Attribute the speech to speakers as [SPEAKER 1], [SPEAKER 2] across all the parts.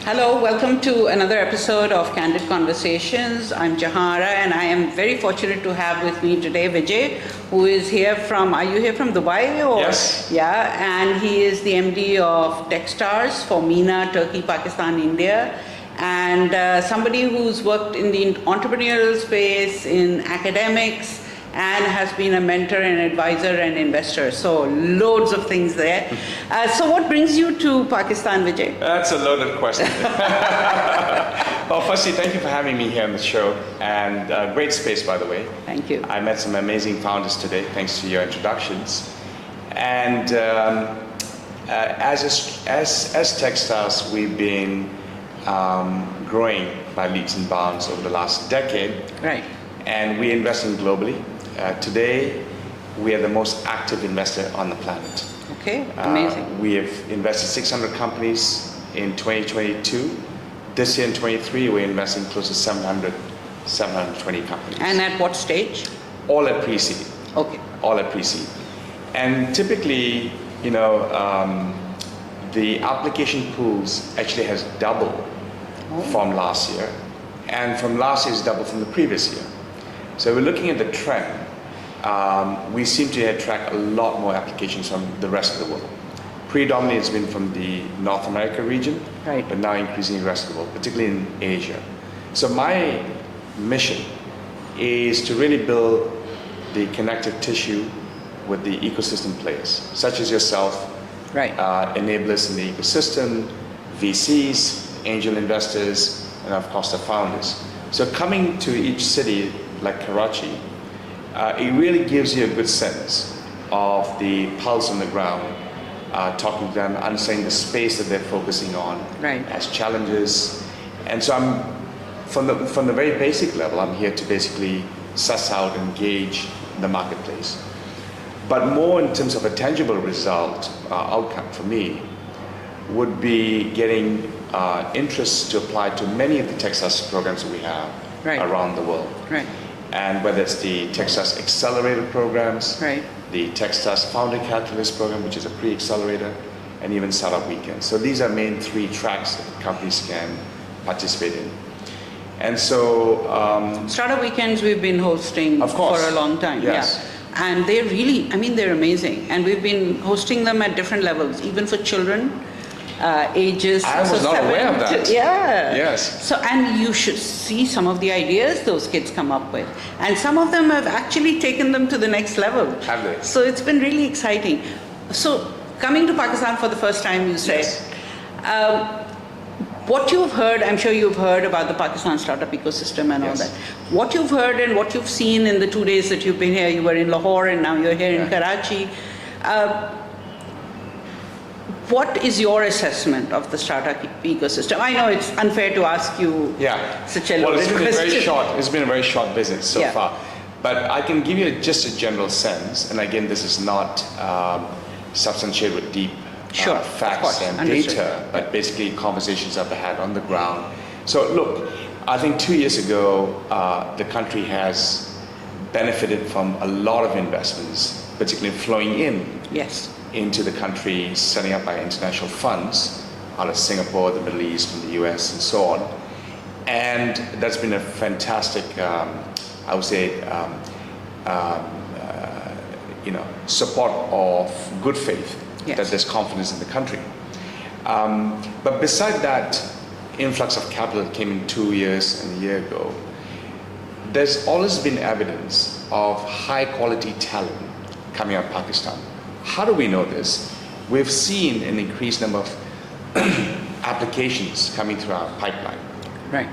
[SPEAKER 1] Hello, welcome to another episode of Candid Conversations. I'm Jehan Ara, and I am very fortunate to have with me today Vijay, who is here from, are you here from Dubai? Or?
[SPEAKER 2] Yes.
[SPEAKER 1] Yeah, and he is the MD of Techstars for MENA, Turkey, Pakistan, India, and somebody who's worked in the entrepreneurial space, in academics, and has been a mentor and advisor and investor. So loads of things there. So what brings you to Pakistan, Vijay?
[SPEAKER 2] That's a loaded question. Well, firstly, thank you for having me here on the show, and great space, by the way.
[SPEAKER 1] Thank you.
[SPEAKER 2] I met some amazing founders today, thanks to your introductions. And as Techstars, we've been growing by leaps and bounds over the last decade.
[SPEAKER 1] Right.
[SPEAKER 2] And we're investing globally. Today, we are the most active investor on the planet.
[SPEAKER 1] Okay, amazing.
[SPEAKER 2] We have invested 600 companies in 2022. This year in 23, we're investing close to 720 companies.
[SPEAKER 1] And at what stage?
[SPEAKER 2] All at pre-seed.
[SPEAKER 1] Okay.
[SPEAKER 2] All at pre-seed. And typically, the application pools actually has doubled from last year. And from last year, it's doubled from the previous year. So we're looking at the trend. We seem to attract a lot more applications from the rest of the world. Predominantly it's been from the North America region,
[SPEAKER 1] right,
[SPEAKER 2] but now increasingly the rest of the world, particularly in Asia. So my mission is to really build the connective tissue with the ecosystem players, such as yourself,
[SPEAKER 1] right,
[SPEAKER 2] enablers in the ecosystem, VCs, angel investors, and of course the founders. So coming to each city like Karachi, it really gives you a good sense of the pulse on the ground, talking to them, understanding the space that they're focusing on,
[SPEAKER 1] right,
[SPEAKER 2] as challenges. And so I'm, from the very basic level, I'm here to basically suss out and gauge the marketplace. But more in terms of a tangible result, outcome for me, would be getting interest to apply to many of the Techstars programs that we have around the world.
[SPEAKER 1] Right.
[SPEAKER 2] And whether it's the Techstars Accelerator programs,
[SPEAKER 1] right,
[SPEAKER 2] the Techstars Founder Katalyst program, which is a pre-accelerator, and even Startup Weekend. So these are main three tracks that companies can participate in. And so...
[SPEAKER 1] Startup Weekends we've been hosting for a long time.
[SPEAKER 2] Yes.
[SPEAKER 1] Yeah. And they're really, they're amazing. And we've been hosting them at different levels, even for children. Ages.
[SPEAKER 2] I was not aware of that.
[SPEAKER 1] Yeah.
[SPEAKER 2] Yes.
[SPEAKER 1] So, and you should see some of the ideas those kids come up with. And some of them have actually taken them to the next level.
[SPEAKER 2] Have they?
[SPEAKER 1] So it's been really exciting. So coming to Pakistan for the first time, you say,
[SPEAKER 2] yes.
[SPEAKER 1] What you've heard, I'm sure you've heard about the Pakistan startup ecosystem and all that. What you've heard and what you've seen in the 2 days that you've been here, you were in Lahore and now you're here in Karachi. What is your assessment of the startup ecosystem? I know it's unfair to ask you such a loaded question.
[SPEAKER 2] It's been a very short visit so far. But I can give you just a general sense, and again, this is not substantiated with deep facts and data, but basically conversations I've had on the ground. So look, I think 2 years ago, the country has benefited from a lot of investments, particularly flowing into the country, setting up by international funds out of Singapore, the Middle East, from the US, and so on. And that's been a fantastic, I would say, support of good faith that there's confidence in the country. But beside that influx of capital that came in 2 years and a year ago, there's always been evidence of high quality talent coming out of Pakistan. How do we know this? We've seen an increased number of applications coming through our pipeline.
[SPEAKER 1] Right.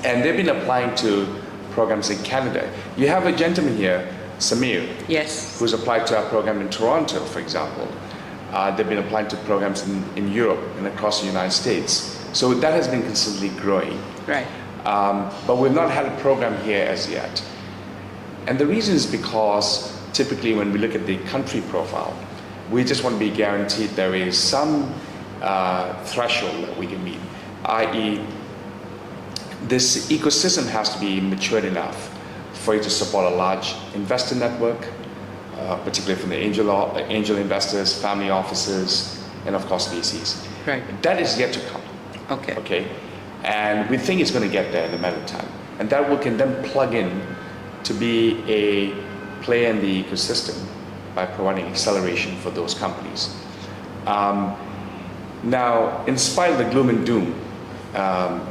[SPEAKER 2] And they've been applying to programs in Canada. You have a gentleman here, Samir, who's applied to our program in Toronto, for example. They've been applying to programs in Europe and across the United States. So that has been consistently growing.
[SPEAKER 1] Right.
[SPEAKER 2] But we've not had a program here as yet. And the reason is because typically when we look at the country profile, we just want to be guaranteed there is some threshold that we can meet, i.e. this ecosystem has to be matured enough for you to support a large investor network, particularly from the angel investors, family offices, and of course VCs.
[SPEAKER 1] Right.
[SPEAKER 2] That is yet to come.
[SPEAKER 1] Okay.
[SPEAKER 2] Okay. And we think it's going to get there in a matter of time. And that we can then plug in to be a player in the ecosystem by providing acceleration for those companies. Now, in spite of the gloom and doom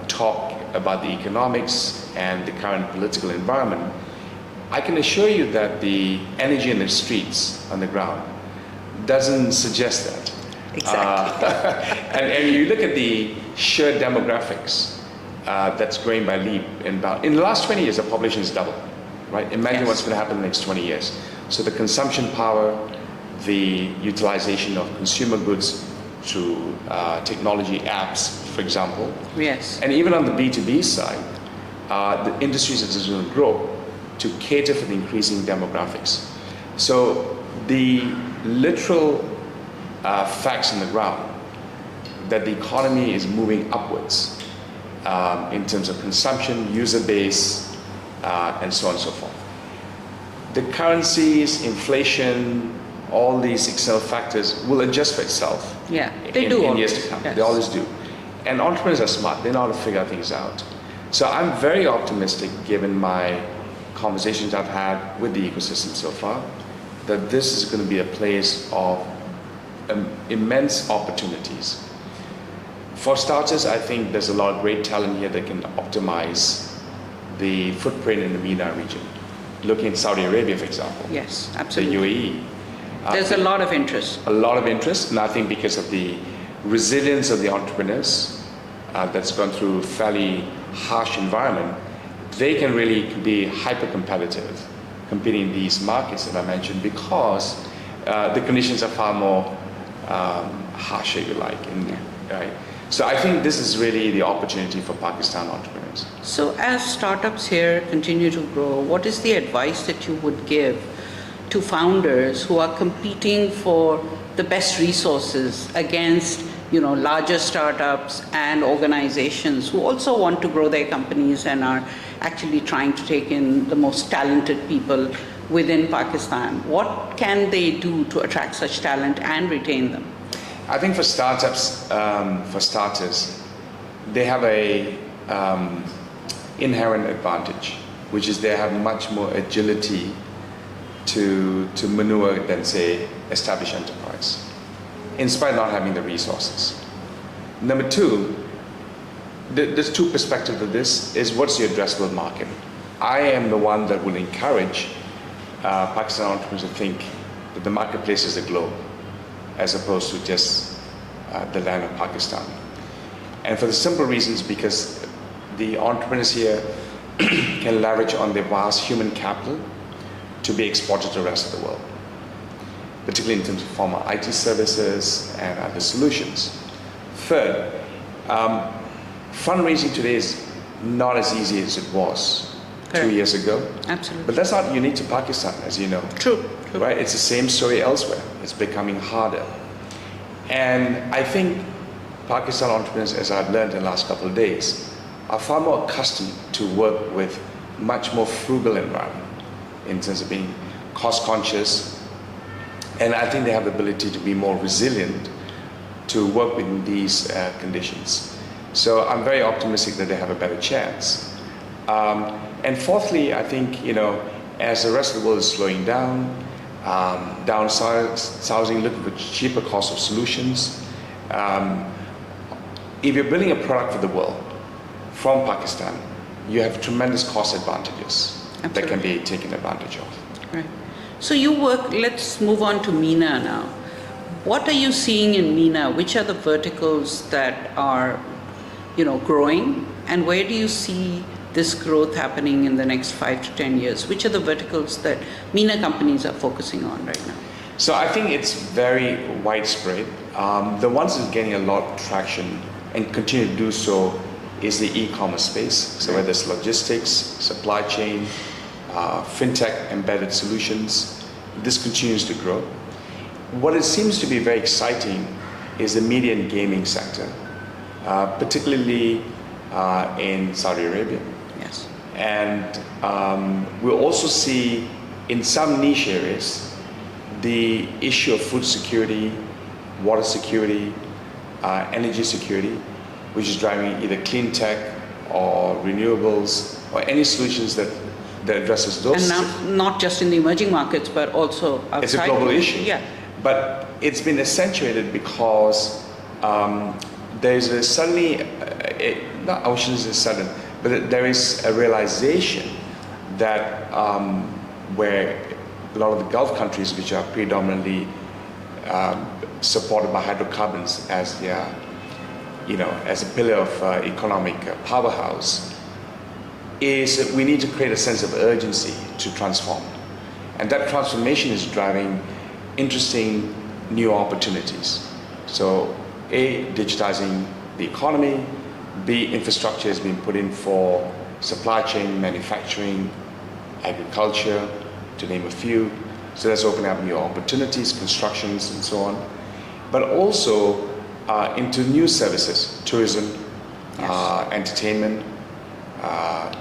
[SPEAKER 2] talk about the economics and the current political environment, I can assure you that the energy in the streets on the ground doesn't suggest that.
[SPEAKER 1] Exactly.
[SPEAKER 2] And you look at the sheer demographics that's growing by leap. In the last 20 years, the population has doubled, right? Imagine what's going to happen in the next 20 years. So the consumption power, the utilization of consumer goods through technology apps, for example.
[SPEAKER 1] Yes.
[SPEAKER 2] And even on the B2B side, the industries are going to grow to cater for the increasing demographics. So the literal facts on the ground that the economy is moving upwards in terms of consumption, user base, and so on and so forth. The currencies, inflation, all these external factors will adjust for itself.
[SPEAKER 1] Yeah, they do.
[SPEAKER 2] In years to come. Yes. They always do. And entrepreneurs are smart. They know how to figure things out. So I'm very optimistic, given my conversations I've had with the ecosystem so far, that this is going to be a place of immense opportunities. For starters, I think there's a lot of great talent here that can optimize the footprint in the MENA region. Looking at Saudi Arabia, for example.
[SPEAKER 1] Yes, absolutely.
[SPEAKER 2] The UAE.
[SPEAKER 1] There's a lot of interest.
[SPEAKER 2] A lot of interest, and I think because of the resilience of the entrepreneurs that's gone through a fairly harsh environment, they can really be hyper-competitive competing in these markets that I mentioned, because the conditions are far more harsh, if you like. Right? So I think this is really the opportunity for Pakistan entrepreneurs.
[SPEAKER 1] So as startups here continue to grow, what is the advice that you would give to founders who are competing for the best resources against, larger startups and organizations who also want to grow their companies and are actually trying to take in the most talented people within Pakistan? What can they do to attract such talent and retain them?
[SPEAKER 2] I think for startups, for starters, they have a inherent advantage, which is they have much more agility to maneuver than, say, established enterprise, in spite of not having the resources. Number two, there's two perspectives of this, is what's the addressable market? I am the one that will encourage Pakistan entrepreneurs to think that the marketplace is the globe, as opposed to just the land of Pakistan. And for the simple reasons, because the entrepreneurs here can leverage on their vast human capital to be exported to the rest of the world, particularly in terms of former IT services and other solutions. Third, fundraising today is not as easy as it was 2 years ago.
[SPEAKER 1] Absolutely.
[SPEAKER 2] But that's not unique to Pakistan, as you know.
[SPEAKER 1] True.
[SPEAKER 2] Right? It's the same story elsewhere. It's becoming harder. And I think Pakistan entrepreneurs, as I've learned in the last couple of days, are far more accustomed to work with much more frugal environment in terms of being cost conscious. And I think they have the ability to be more resilient to work within these conditions. So I'm very optimistic that they have a better chance. And fourthly, I think, as the rest of the world is slowing down, downsizing, looking for cheaper cost of solutions. If you're building a product for the world from Pakistan, you have tremendous cost advantages. Absolutely. That can be taken advantage of.
[SPEAKER 1] Right. So let's move on to MENA now. What are you seeing in MENA? Which are the verticals that are, growing? And where do you see this growth happening in the next 5 to 10 years? Which are the verticals that MENA companies are focusing on right now?
[SPEAKER 2] So I think it's very widespread. The ones that's getting a lot of traction and continue to do so is the e-commerce space. So whether it's logistics, supply chain, fintech embedded solutions, this continues to grow. What it seems to be very exciting is the media and gaming sector, particularly in Saudi Arabia.
[SPEAKER 1] Yes.
[SPEAKER 2] And we'll also see in some niche areas the issue of food security, water security, energy security which is driving either clean tech or renewables or any solutions that addresses those.
[SPEAKER 1] And not just in the emerging markets, but also outside.
[SPEAKER 2] It's a global issue.
[SPEAKER 1] Yeah.
[SPEAKER 2] But it's been accentuated because there's a suddenly, I shouldn't say sudden, but there is a realization that where a lot of the Gulf countries, which are predominantly supported by hydrocarbons as their, as a pillar of economic powerhouse, is that we need to create a sense of urgency to transform. And that transformation is driving interesting new opportunities. So A, digitizing the economy, B, infrastructure has been put in for supply chain, manufacturing, agriculture, to name a few. So that's opening up new opportunities, constructions and so on. But also into new services, tourism, yes. Entertainment,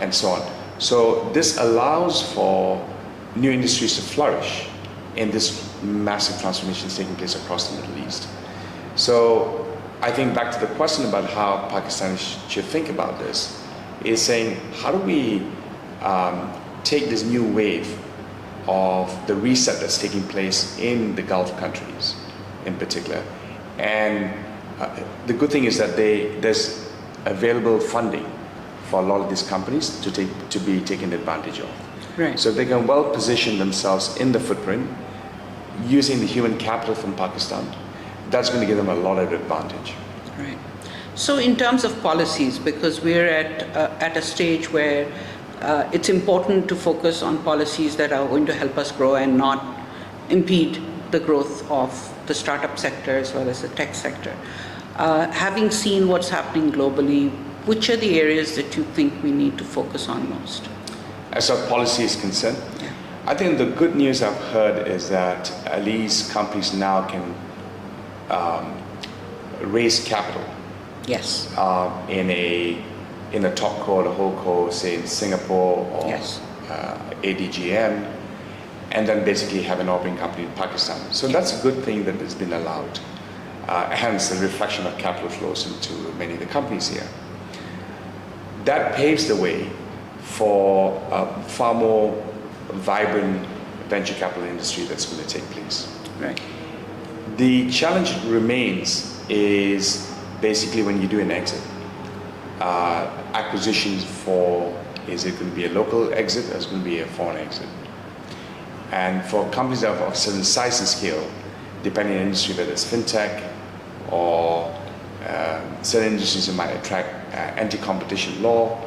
[SPEAKER 2] and so on. So this allows for new industries to flourish in this massive transformations taking place across the Middle East. So I think back to the question about how Pakistan should think about this, is saying how do we take this new wave of the reset that's taking place in the Gulf countries in particular. And the good thing is that there's available funding for a lot of these companies to be taken advantage of.
[SPEAKER 1] Right.
[SPEAKER 2] So they can well position themselves in the footprint using the human capital from Pakistan. That's going to give them a lot of advantage.
[SPEAKER 1] Right. So in terms of policies, because we're at a stage where it's important to focus on policies that are going to help us grow and not impede the growth of the startup sector as well as the tech sector. Having seen what's happening globally, which are the areas that you think we need to focus on most?
[SPEAKER 2] As far as policy is concerned,
[SPEAKER 1] yeah.
[SPEAKER 2] I think the good news I've heard is that at least companies now can raise capital.
[SPEAKER 1] Yes.
[SPEAKER 2] In a top co or a whole co, say in Singapore or
[SPEAKER 1] yes.
[SPEAKER 2] ADGM, and then basically have an operating company in Pakistan. So that's a good thing that has been allowed. Hence the reflection of capital flows into many of the companies here. That paves the way for a far more vibrant venture capital industry that's going to take place.
[SPEAKER 1] Right.
[SPEAKER 2] The challenge remains is basically when you do an exit. Acquisitions is it going to be a local exit or is it going to be a foreign exit? And for companies of a certain size and scale, depending on the industry, whether it's fintech or certain industries that might attract anti-competition law,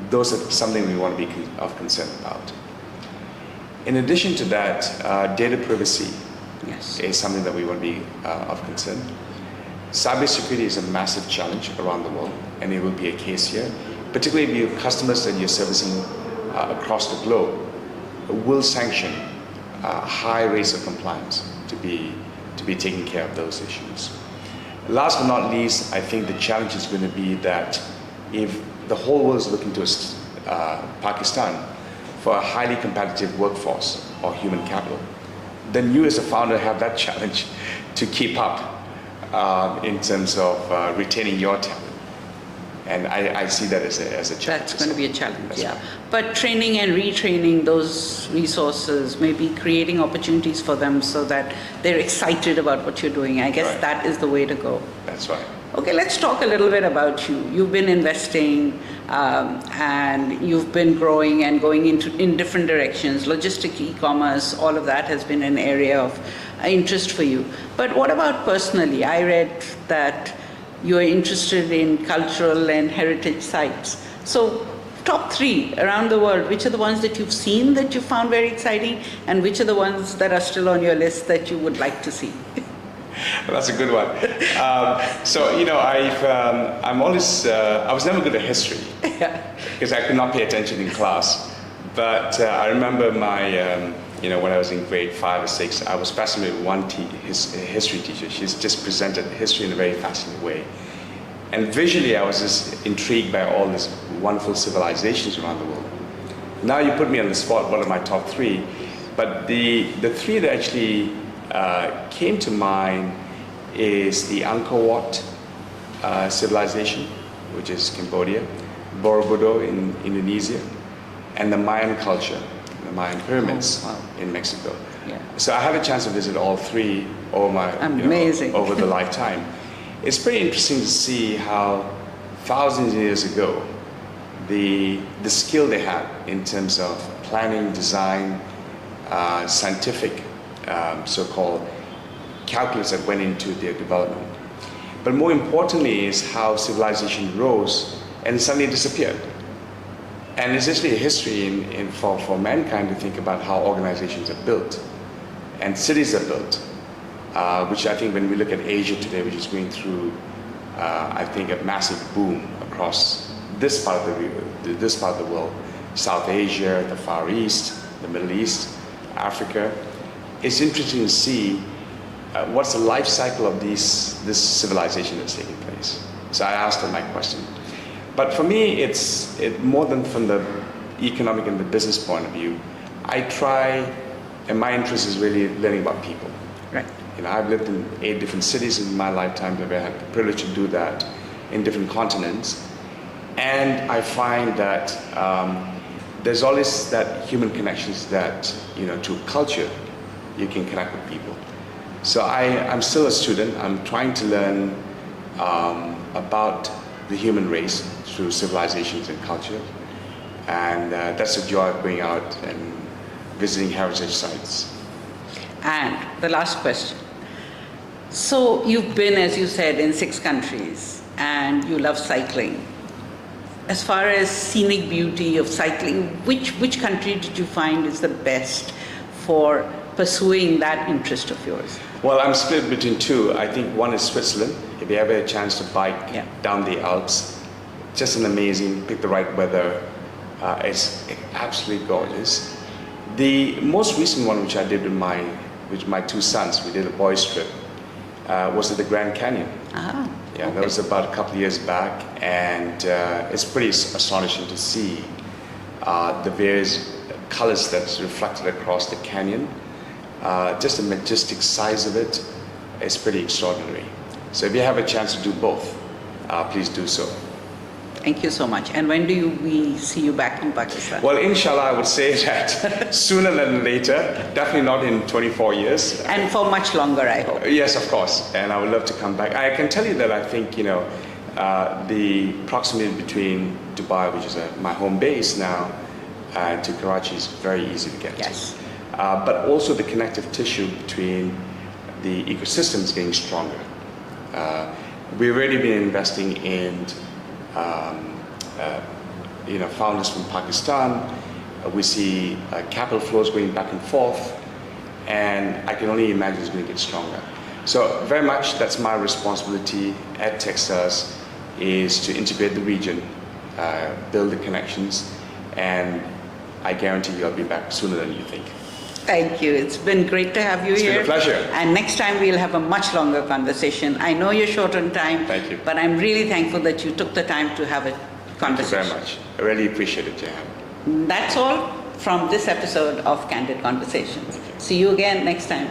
[SPEAKER 2] those are something we want to be of concern about. In addition to that, data privacy
[SPEAKER 1] yes.
[SPEAKER 2] is something that we want to be of concern. Cybersecurity is a massive challenge around the world, and it will be a case here, particularly if your customers that you're servicing across the globe will sanction high rates of compliance to be taking care of those issues. Last but not least, I think the challenge is going to be that if the whole world is looking to Pakistan for a highly competitive workforce or human capital, then you as a founder have that challenge to keep up in terms of retaining your talent. And I see that as a challenge.
[SPEAKER 1] That's going to be a challenge,
[SPEAKER 2] That's
[SPEAKER 1] yeah.
[SPEAKER 2] right.
[SPEAKER 1] But training and retraining those resources, maybe creating opportunities for them so that they're excited about what you're doing. I guess
[SPEAKER 2] right.
[SPEAKER 1] That is the way to go.
[SPEAKER 2] That's right.
[SPEAKER 1] Okay, let's talk a little bit about you. You've been investing and you've been growing and going in different directions. Logistic, e-commerce, all of that has been an area of interest for you. But what about personally? I read that you're interested in cultural and heritage sites. So top 3 around the world, which are the ones that you've seen that you found very exciting, and which are the ones that are still on your list that you would like to see?
[SPEAKER 2] Well, that's a good one. I was never good at history because I could not pay attention in class. But I remember when I was in grade 5 or 6, I was fascinated with one history teacher. She's just presented history in a very fascinating way. And visually, I was just intrigued by all these wonderful civilizations around the world. Now you put me on the spot, what are my top 3? But the 3 that actually came to mind is the Angkor Wat civilization which is Cambodia, Borobudur in Indonesia, and the Mayan culture, the Mayan pyramids in Mexico.
[SPEAKER 1] Yeah.
[SPEAKER 2] So I had a chance to visit all three
[SPEAKER 1] Amazing.
[SPEAKER 2] over the lifetime. It's pretty interesting to see how thousands of years ago, the skill they had in terms of planning, design, scientific so-called calculus that went into their development. But more importantly is how civilization rose and suddenly disappeared. And it's actually a history for mankind to think about how organizations are built and cities are built, which I think when we look at Asia today, which is going through, I think, a massive boom across this part of the world, South Asia, the Far East, the Middle East, Africa. It's interesting to see what's the life cycle of this civilization that's taking place. So I asked them my question. But for me, it's more than from the economic and the business point of view. I try, and my interest is really learning about people.
[SPEAKER 1] Right.
[SPEAKER 2] I've lived in 8 different cities in my lifetime. I've had the privilege to do that in different continents. And I find that there's always that human connections that, to culture, you can connect with people. So I'm still a student. I'm trying to learn about the human race through civilizations and culture. And that's the joy of going out and visiting heritage sites.
[SPEAKER 1] And the last question. So you've been, as you said, in 6 countries and you love cycling. As far as scenic beauty of cycling, which country did you find is the best for pursuing that interest of yours?
[SPEAKER 2] Well, I'm split between 2. I think one is Switzerland. If you ever had a chance to bike down the Alps, just an amazing, pick the right weather. It's absolutely gorgeous. The most recent one, which I did with my 2 sons, we did a boys trip, was at the Grand Canyon. Yeah, that was about a couple of years back, and it's pretty astonishing to see the various colors that's reflected across the canyon. Just the majestic size of it is pretty extraordinary. So if you have a chance to do both, please do so.
[SPEAKER 1] Thank you so much. And when do we see you back in Pakistan?
[SPEAKER 2] Well, inshallah, I would say that sooner than later, definitely not in 24 years.
[SPEAKER 1] And for much longer, I hope.
[SPEAKER 2] Yes, of course. And I would love to come back. I can tell you that I think, the proximity between Dubai, which is my home base now, to Karachi is very easy to get to. But also the connective tissue between the ecosystems getting stronger. We've already been investing in founders from Pakistan. We see capital flows going back and forth, and I can only imagine it's going to get stronger. So very much that's my responsibility at Techstars, is to integrate the region, build the connections, and I guarantee you I'll be back sooner than you think.
[SPEAKER 1] Thank you. It's been great to have you here.
[SPEAKER 2] It's been a pleasure.
[SPEAKER 1] And next time we'll have a much longer conversation. I know you're short on time.
[SPEAKER 2] Thank you.
[SPEAKER 1] But I'm really thankful that you took the time to have a conversation.
[SPEAKER 2] Thank you very much. I really appreciate it, Jehan.
[SPEAKER 1] That's all from this episode of Candid Conversations. See you again next time.